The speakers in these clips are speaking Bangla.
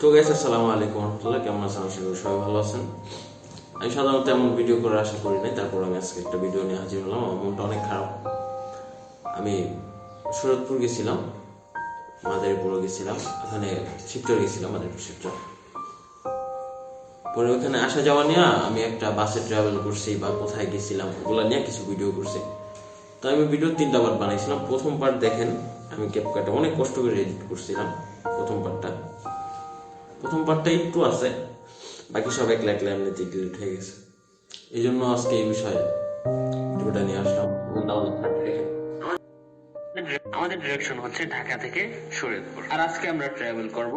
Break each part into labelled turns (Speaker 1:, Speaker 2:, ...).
Speaker 1: তো গাইস, আসসালামু আলাইকুম রহমতুল্লাহ। কেমন আছেন? আশা করি সবাই ভালো আছেন। আমি সাধারণত এমন ভিডিও করার আশা করি নাই, তারপর আমি আজকে একটা ভিডিও নিয়ে হাজির হলাম। আমার মনটা অনেক খারাপ। আমি শরৎপুর গেছিলাম, মাদারীপুরও গেছিলাম, ওখানে শিবচর গেছিলাম, মাদারীপুর শিবচর। পরে ওখানে আসা যাওয়া নিয়ে আমি একটা বাসে ট্রাভেল করছি বা কোথায় গেছিলাম ওগুলা নিয়ে কিছু ভিডিও করছি। তো আমি ভিডিও 3টা পার্ট বানাইছিলাম। প্রথম পার্ট দেখেন, আমি ক্যাপকাটে অনেক কষ্ট করে এডিট করছিলাম। প্রথম পার্টটা একটু আছে, বাকি সব একলা একলা এমনিতে ডিলিট হয়ে গেছে। এই জন্য আজকে এই বিষয়ে ভিডিওটা নিয়ে আসলাম। মনটা অনেক খারাপ দেখে।
Speaker 2: আমাদের ডিরেকশন হচ্ছে ঢাকা থেকে শরীয়তপুর, আর আজকে আমরা ট্রাভেল করব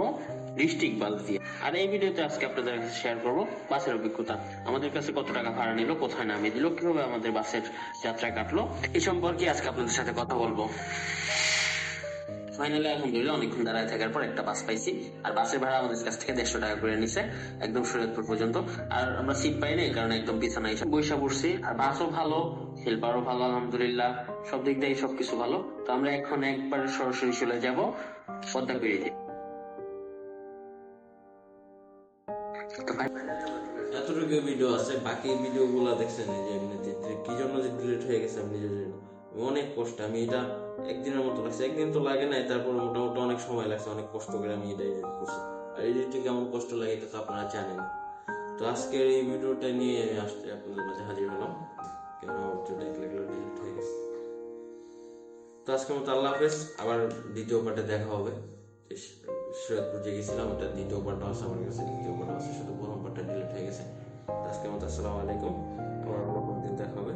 Speaker 2: ডিস্ট্রিক্ট বাস দিয়ে। আর এই ভিডিওতে আজকে আপনাদের কাছে শেয়ার করব বাসের অভিজ্ঞতা, আমাদের কাছে কত টাকা ভাড়া নিল, কোথায় নামিয়ে দিল, কিভাবে আমাদের বাসের যাত্রা কাটলো, এই সম্পর্কে আজকে আপনাদের সাথে কথা বলবো। ফাইনালি আলহামদুলিল্লাহ অনেকক্ষণ দাঁড়ায় থাকার পর একটা বাস পাইছি। আর বাসের ভাড়া আমাদের কাছ থেকে 150 টাকা করে নিছে একদম শরীয়তপুর পর্যন্ত। আর আমরা সিট পাই নাই, কারণ একদম বিছানা এসে বৈশা পড়ছি। আর বাসও ভালো, হেল্পারও ভালো, আলহামদুলিল্লাহ সব দিক দিয়ে সবকিছু ভালো। তো আমরা এখন একবার সরাসরি চলে যাব পদ্মা ব্রিজে। তো
Speaker 1: এতটুকু ভিডিও আছে, বাকি ভিডিও গুলা দেখছেন এই যে এমনিতে কি জন্য যে ডিলিট হয়ে গেছে আমি নিজে জানি না। অনেক কষ্ট, আমি এটা একদিনের মতো লাগছে, একদিন তো লাগে নাই, তারপর মোটামুটি অনেক সময় লাগছে, অনেক কষ্ট করে আমি এটা এডিট করছি। আর এডিটে কেমন কষ্ট লাগে এটা তো আপনারা জানেন। তো আজকের এই ভিডিওটা নিয়ে আমি আসতে আপনাদের মাঝে হাজির হলাম, কেন ভিডিওটা একলা একলা ডিলিট হয়ে গেছে। তো আজকের মতো আল্লাহ হাফেজ। আবার দ্বিতীয় পার্টে দেখা হবে। শরীয়তপুর যে গেছিলাম ওটা দ্বিতীয় পার্টও আছে আমার কাছে, দ্বিতীয় পার্টও আছে, শুধু প্রথম পার্টটা ডিলিট হয়ে গেছে। তো আজকের মতো আসসালামু আলাইকুম। আবার অন্য কোনো দিন দেখা হবে।